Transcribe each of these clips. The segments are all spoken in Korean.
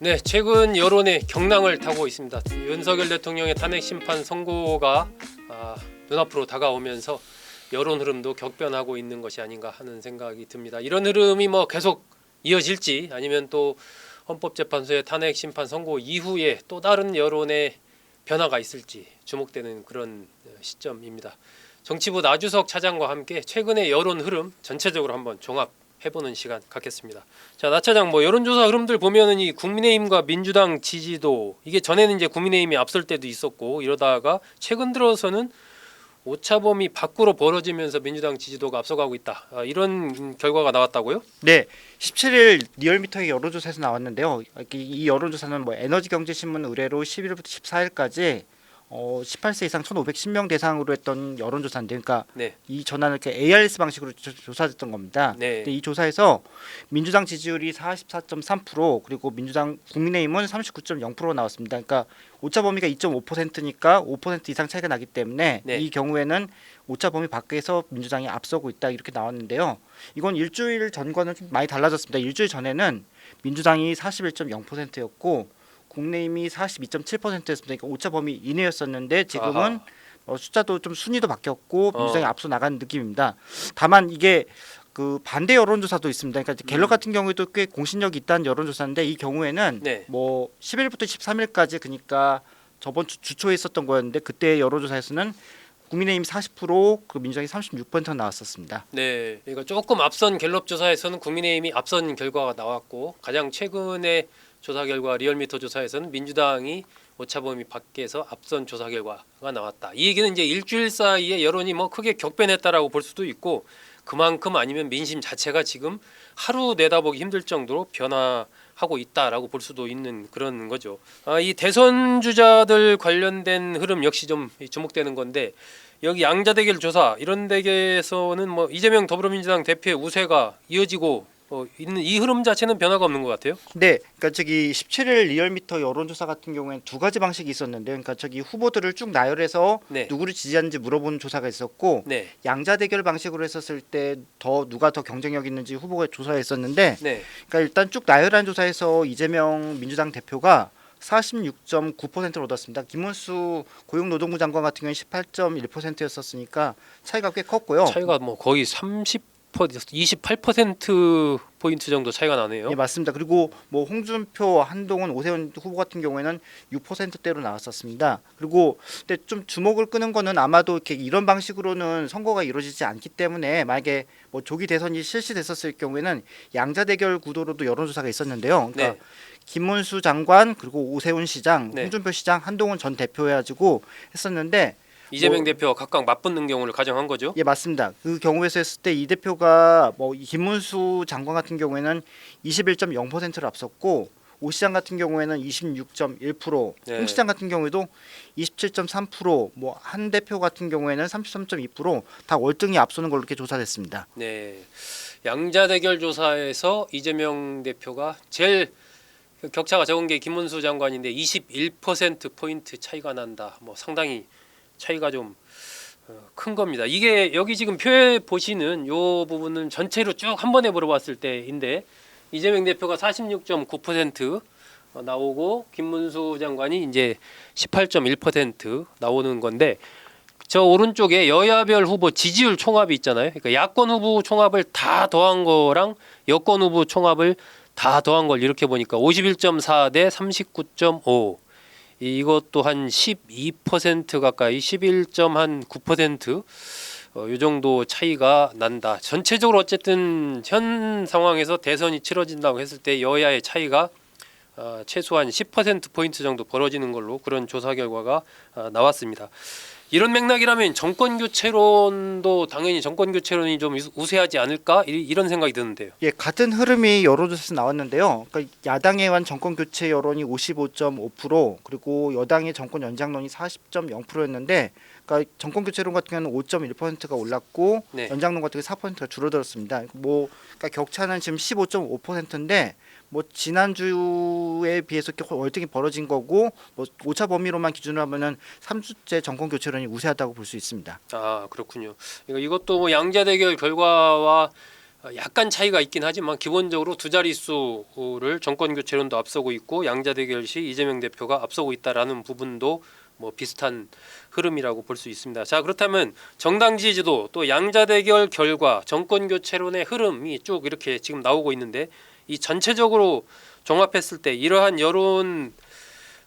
네, 최근 여론의 경랑을 타고 있습니다. 윤석열 대통령의 탄핵 심판 선고가 눈앞으로 다가오면서 여론 흐름도 격변하고 있는 것이 아닌가 하는 생각이 듭니다. 이런 흐름이 계속 이어질지 아니면 또 헌법재판소의 탄핵 심판 선고 이후에 또 다른 여론의 변화가 있을지 주목되는 그런 시점입니다. 정치부 나주석 차장과 함께 최근의 여론 흐름 전체적으로 한번 종합해보는 시간 갖겠습니다. 자, 나 차장, 여론조사 흐름들 보면은 이 국민의힘과 민주당 지지도 이게 전에는 이제 국민의힘이 앞설 때도 있었고 이러다가 최근 들어서는 오차범위 밖으로 벌어지면서 민주당 지지도가 앞서가고 있다. 이런 결과가 나왔다고요? 네, 17일 리얼미터의 여론조사에서 나왔는데요. 이 여론조사는 에너지경제신문 의뢰로 11일부터 14일까지 18세 이상 1,510명 대상으로 했던 여론조사인데, 그러니까 네. 이 전화는 이렇게 ARS 방식으로 조사됐던 겁니다. 네. 근데 이 조사에서 민주당 지지율이 44.3% 그리고 국민의힘은 39.0% 나왔습니다. 그러니까 오차 범위가 2.5%니까 5% 이상 차이가 나기 때문에 네. 이 경우에는 오차 범위 밖에서 민주당이 앞서고 있다 이렇게 나왔는데요. 이건 일주일 전과는 좀 많이 달라졌습니다. 일주일 전에는 민주당이 41.0%였고 국민의힘이 42.7%였습니다. 그러니까 오차 범위 이내였었는데 지금은 숫자도 좀 순위도 바뀌었고 민주당이 앞서 나가는 느낌입니다. 다만 이게 그 반대 여론조사도 있습니다. 그러니까 갤럽 같은 경우에도 꽤 공신력이 있다는 여론조사인데 이 경우에는 네. 10일부터 13일까지 그러니까 저번 주 초에 있었던 거였는데 그때 여론조사에서는 국민의힘 40%, 그 민주당이 36% 나왔었습니다. 네, 그러니까 조금 앞선 갤럽 조사에서는 국민의힘이 앞선 결과가 나왔고 가장 최근의 조사 결과 리얼미터 조사에서는 민주당이 오차범위 밖에서 앞선 조사 결과가 나왔다. 이 얘기는 이제 일주일 사이에 여론이 크게 격변했다라고 볼 수도 있고 그만큼 아니면 민심 자체가 지금 하루 내다보기 힘들 정도로 변화하고 있다라고 볼 수도 있는 그런 거죠. 이 대선 주자들 관련된 흐름 역시 좀 주목되는 건데 여기 양자대결 조사 이런 데에서는 이재명 더불어민주당 대표의 우세가 이어지고 있는 이 흐름 자체는 변화가 없는 것 같아요. 네, 그러니까 17일 리얼미터 여론조사 같은 경우에는 두 가지 방식이 있었는데, 그러니까 후보들을 쭉 나열해서 네. 누구를 지지하는지 물어보는 조사가 있었고, 네. 양자 대결 방식으로 했었을 때 누가 더 경쟁력 있는지 후보가 조사했었는데, 네. 그러니까 일단 쭉 나열한 조사에서 이재명 민주당 대표가 46.9%를 얻었습니다. 김문수 고용노동부 장관 같은 경우는 18.1%였었으니까 차이가 꽤 컸고요. 차이가 거의 28% 포인트 정도 차이가 나네요. 예, 맞습니다. 그리고 홍준표, 한동훈, 오세훈 후보 같은 경우에는 6%대로 나왔었습니다. 그리고 근데 좀 주목을 끄는 거는 아마도 이런 방식으로는 선거가 이루어지지 않기 때문에 만약에 조기 대선이 실시됐었을 경우에는 양자 대결 구도로도 여론조사가 있었는데요. 그러니까 네. 김문수 장관 그리고 오세훈 시장, 네. 홍준표 시장, 한동훈 전 대표 해가지고 했었는데 이재명 대표와 각각 맞붙는 경우를 가정한 거죠. 예, 맞습니다. 그 경우에서 했을 때 이 대표가 이 김문수 장관 같은 경우에는 21.0%를 앞섰고 오 시장 같은 경우에는 26.1%, 네. 홍 시장 같은 경우에도 27.3%, 한 대표 같은 경우에는 33.2%다 월등히 앞서는 걸로 이렇게 조사됐습니다. 네. 양자 대결 조사에서 이재명 대표가 제일 격차가 적은 게 김문수 장관인데 21% 포인트 차이가 난다. 상당히 차이가 좀 큰 겁니다. 이게 여기 지금 표에 보시는 요 부분은 전체로 쭉 한 번에 물어봤을 때인데 이재명 대표가 46.9% 나오고 김문수 장관이 이제 18.1% 나오는 건데 저 오른쪽에 여야별 후보 지지율 총합이 있잖아요. 그러니까 야권 후보 총합을 다 더한 거랑 여권 후보 총합을 다 더한 걸 이렇게 보니까 51.4 대 39.5 이것도 한 12% 가까이 11.9% 이 정도 차이가 난다. 전체적으로 어쨌든 현 상황에서 대선이 치러진다고 했을 때 여야의 차이가 최소한 10% 포인트 정도 벌어지는 걸로 그런 조사 결과가 나왔습니다. 이런 맥락이라면 정권 교체론도 당연히 정권 교체론이 좀 우세하지 않을까 이런 생각이 드는데요. 예, 같은 흐름이 여론조사에서 나왔는데요. 그러니까 야당에 관한 정권 교체 여론이 55.5% 그리고 여당의 정권 연장론이 40.0%였는데, 그러니까 정권 교체론 같은 경우는 5.1%가 올랐고 네. 연장론 같은 경우 4%가 줄어들었습니다. 그러니까 격차는 지금 15.5%인데 지난주에 비해서 이렇게 월등히 벌어진 거고 오차 범위로만 기준으로 하면은 3주째 정권 교체론이 우세하다고 볼 수 있습니다. 아, 그렇군요. 이것도 양자 대결 결과와 약간 차이가 있긴 하지만 기본적으로 두 자릿수를 정권 교체론도 앞서고 있고 양자 대결 시 이재명 대표가 앞서고 있다라는 부분도 뭐 비슷한 흐름이라고 볼 수 있습니다. 자, 그렇다면 정당 지지도 또 양자 대결 결과 정권 교체론의 흐름이 쭉 이렇게 지금 나오고 있는데 이 전체적으로 종합했을 때 이러한 여론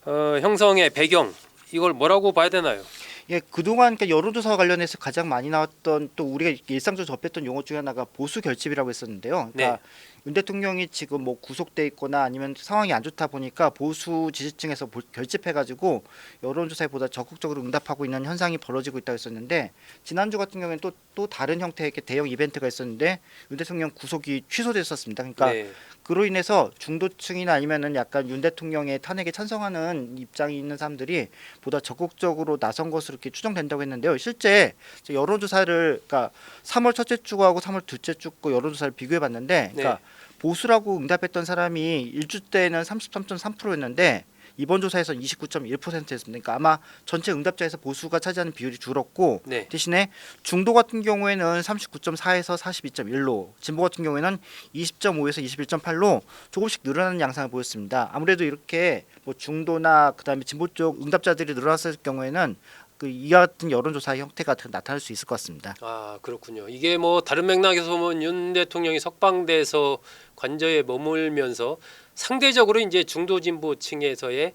형성의 배경 이걸 뭐라고 봐야 되나요? 예, 그동안 그러니까 여론조사와 관련해서 가장 많이 나왔던 또 우리가 일상적으로 접했던 용어 중에 하나가 보수 결집이라고 했었는데요. 그러니까 윤 대통령이 지금 뭐 구속돼 있거나 아니면 상황이 안 좋다 보니까 보수 지지층에서 결집해가지고 여론조사에 보다 적극적으로 응답하고 있는 현상이 벌어지고 있다고 했었는데 지난주 같은 경우에는 또 다른 형태의 이렇게 대형 이벤트가 있었는데 윤 대통령 구속이 취소됐었습니다. 그러니까 네. 그로 인해서 중도층이나 아니면은 약간 윤 대통령의 탄핵에 찬성하는 입장이 있는 사람들이 보다 적극적으로 나선 것으로 이렇게 추정된다고 했는데요. 실제 여론조사를 그러니까 3월 첫째 주하고 3월 둘째 주 거 여론조사를 비교해봤는데, 그러니까 보수라고 응답했던 사람이 일주 때는 33.3%였는데 이번 조사에서 29.1%였습니다. 그러니까 아마 전체 응답자에서 보수가 차지하는 비율이 줄었고 네. 대신에 중도 같은 경우에는 39.4에서 42.1로 진보 같은 경우에는 20.5에서 21.8로 조금씩 늘어나는 양상을 보였습니다. 아무래도 이렇게 뭐 중도나 그다음에 진보 쪽 응답자들이 늘어났을 경우에는 이 같은 여론조사 형태가 나타날 수 있을 것 같습니다. 아, 그렇군요. 이게 뭐 다른 맥락에서 보면 윤 대통령이 석방돼서 관저에 머물면서 상대적으로 이제 중도 진보층에서의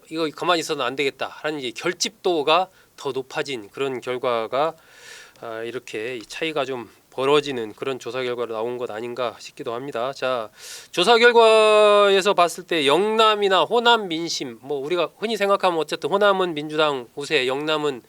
이거 가만히 있어도 안 되겠다 하는 이제 결집도가 더 높아진 그런 결과가 이렇게 차이가 좀 벌어지는 그런 조사 결과로 나온 것 아닌가 싶기도 합니다. 자, 조사 결과에서 봤을 때 영남이나 호남 민심 뭐 우리가 흔히 생각하면 어쨌든 호남은 민주당 우세, 영남은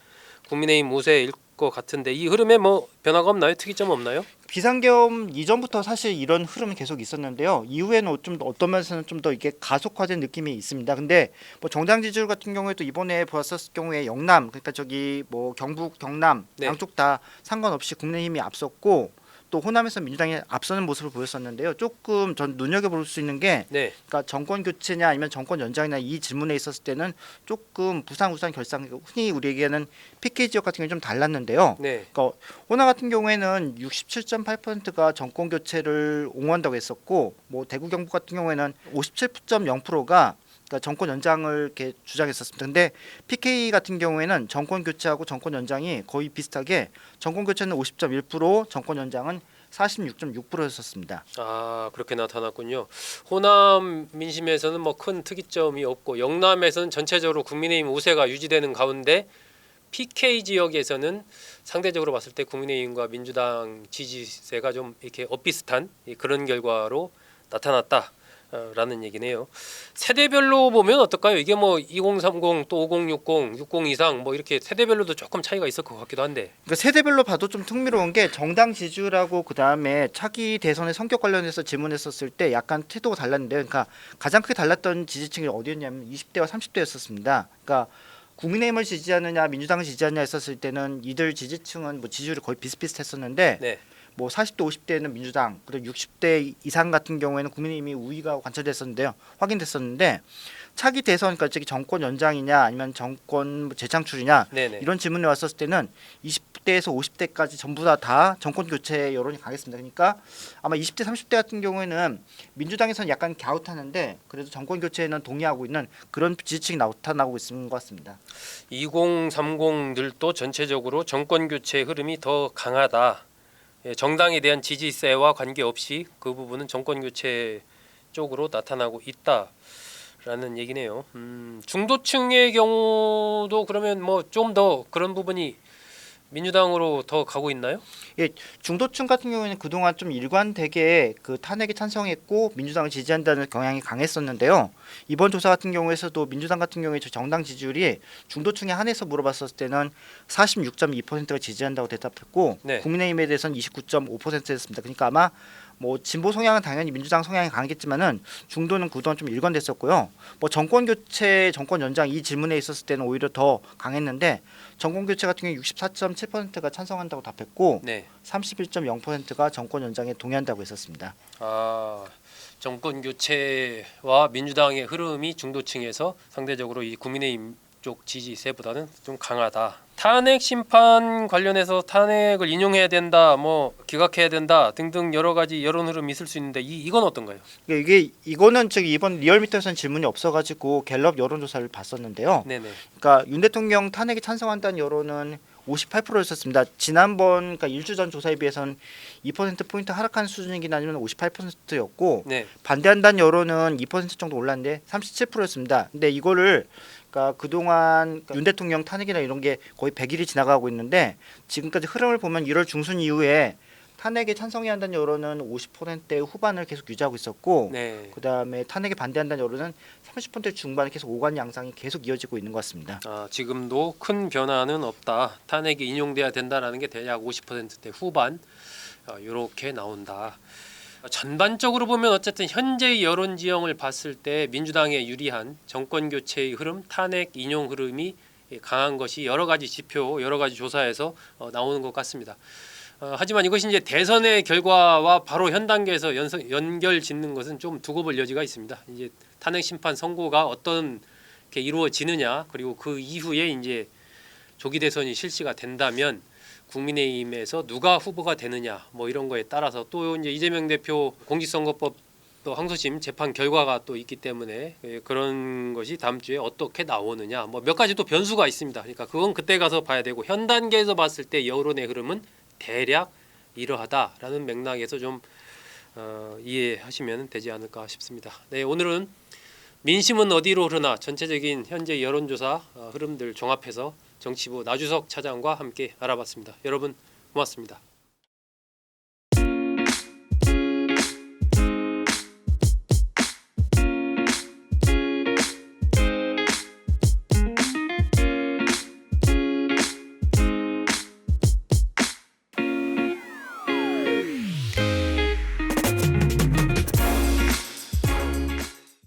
국민의힘 우세일 것 같은데 이 흐름에 뭐 변화가 없나요? 특이점 없나요? 비상계엄 이전부터 사실 이런 흐름이 계속 있었는데요. 이후에는 좀 어떤 면에서는 좀 더 이게 가속화된 느낌이 있습니다. 근데 뭐 정당 지지율 같은 경우에도 이번에 보았을 경우에 영남 그러니까 저기 뭐 경북, 경남 네. 양쪽 다 상관없이 국민의힘이 앞섰고 또 호남에서 민주당이 앞서는 모습을 보였었는데요. 조금 전 눈여겨볼 수 있는 게 네. 그러니까 정권 교체냐 아니면 정권 연장이냐 이 질문에 있었을 때는 조금 부산, 우산 결상 흔히 우리 얘기하는 PK 지역 같은 경우 좀 달랐는데요. 네. 그러니까 호남 같은 경우에는 67.8%가 정권 교체를 옹호한다고 했었고 뭐 대구 경북 같은 경우에는 57.0%가 그러니까 정권 연장을 이렇게 주장했었습니다. 근데 PK 같은 경우에는 정권 교체하고 정권 연장이 거의 비슷하게 정권 교체는 50.1%, 정권 연장은 46.6%였었습니다. 아, 그렇게 나타났군요. 호남 민심에서는 뭐 큰 특이점이 없고 영남에서는 전체적으로 국민의힘 우세가 유지되는 가운데 PK 지역에서는 상대적으로 봤을 때 국민의힘과 민주당 지지세가 좀 이렇게 엇비슷한 그런 결과로 나타났다라는 얘기네요. 세대별로 보면 어떨까요? 이게 뭐 2030, 또 5060, 60 이상 뭐 이렇게 세대별로도 조금 차이가 있을 것 같기도 한데. 그러니까 세대별로 봐도 좀 흥미로운 게 정당 지지율하고 그다음에 차기 대선의 성격 관련해서 질문했었을 때 약간 태도가 달랐는데요. 그러니까 가장 크게 달랐던 지지층이 어디였냐면 20대와 30대였었습니다. 그러니까 국민의힘을 지지하느냐 민주당을 지지하느냐 했었을 때는 이들 지지층은 뭐 지지율이 거의 비슷비슷했었는데 네. 뭐 40대 50대는 민주당 그리고 60대 이상 같은 경우에는 국민의힘이 우위가 관찰됐었는데요. 확인됐었는데 차기 대선 그러니까 저기 정권 연장이냐 아니면 정권 재창출이냐 네네. 이런 질문이 왔었을 때는 20대에서 50대까지 전부 다 정권 교체 여론이 강했습니다. 그러니까 아마 20대 30대 같은 경우에는 민주당에서는 약간 갸웃하는데 그래도 정권 교체에는 동의하고 있는 그런 지지층이 나타나고 있는 것 같습니다. 2030들도 전체적으로 정권 교체 흐름이 더 강하다. 정당에 대한 지지세와 관계없이 그 부분은 정권 교체 쪽으로 나타나고 있다라는 얘기네요. 중도층의 경우도 그러면 뭐 좀 더 그런 부분이 민주당으로 더 가고 있나요? 예, 중도층 같은 경우에는 그동안 좀 일관되게 그 탄핵에 찬성했고 민주당을 지지한다는 경향이 강했었는데요. 이번 조사 같은 경우에서도 민주당 같은 경우에 저 정당 지지율이 중도층에 한해서 물어봤었을 때는 46.2%가 지지한다고 대답했고 네. 국민의힘에 대해서는 29.5%였습니다. 그러니까 아마 뭐 진보 성향은 당연히 민주당 성향이 강하겠지만은 중도는 그동안 좀 일관됐었고요. 뭐 정권 교체, 정권 연장 이 질문에 있었을 때는 오히려 더 강했는데 정권 교체 같은 경우 64.7%가 찬성한다고 답했고 네. 31.0%가 정권 연장에 동의한다고 했었습니다. 아, 정권 교체와 민주당의 흐름이 중도층에서 상대적으로 이 국민의힘 쪽 지지세보다는 좀 강하다. 탄핵 심판 관련해서 탄핵을 인용해야 된다, 뭐 기각해야 된다 등등 여러 가지 여론 흐름이 있을 수 있는데 이건 어떤가요? 이거는 저기 이번 리얼미터에서는 질문이 없어가지고 갤럽 여론조사를 봤었는데요. 네네. 그러니까 윤 대통령 탄핵에 찬성한다는 여론은 58%였었습니다. 지난번 그러니까 일주 전 조사에 비해서는 2% 포인트 하락한 수준이긴 하지만 58%였고 네. 반대한다는 여론은 2% 정도 올랐는데 37%였습니다. 근데 이거를 그러니까 그동안 윤 대통령 탄핵이나 이런 게 거의 100일이 지나가고 있는데 지금까지 흐름을 보면 1월 중순 이후에 탄핵에 찬성해야 한다는 여론은 50%대 후반을 계속 유지하고 있었고 네. 그다음에 탄핵에 반대한다는 여론은 30% 중반에 계속 오간 양상이 계속 이어지고 있는 것 같습니다. 지금도 큰 변화는 없다. 탄핵이 인용돼야 된다라는 게 대략 50%대 후반 이렇게 나온다. 전반적으로 보면 어쨌든 현재 여론 지형을 봤을 때 민주당에 유리한 정권 교체의 흐름, 탄핵 인용 흐름이 강한 것이 여러 가지 지표, 여러 가지 조사에서 나오는 것 같습니다. 하지만 이것이 이제 대선의 결과와 바로 현 단계에서 연결 짓는 것은 좀 두고 볼 여지가 있습니다. 이제 탄핵 심판 선고가 어떤 게 이루어지느냐, 그리고 그 이후에 이제 조기 대선이 실시가 된다면 국민의힘에서 누가 후보가 되느냐, 뭐 이런 거에 따라서 또 이제 이재명 대표 공직선거법 또 항소심 재판 결과가 또 있기 때문에 그런 것이 다음 주에 어떻게 나오느냐, 뭐 몇 가지 또 변수가 있습니다. 그러니까 그건 그때 가서 봐야 되고 현 단계에서 봤을 때 여론의 흐름은 대략 이러하다라는 맥락에서 좀 이해하시면 되지 않을까 싶습니다. 네, 오늘은 민심은 어디로 흐르나 전체적인 현재 여론조사 흐름들 종합해서 정치부 나주석 차장과 함께 알아봤습니다. 여러분 고맙습니다.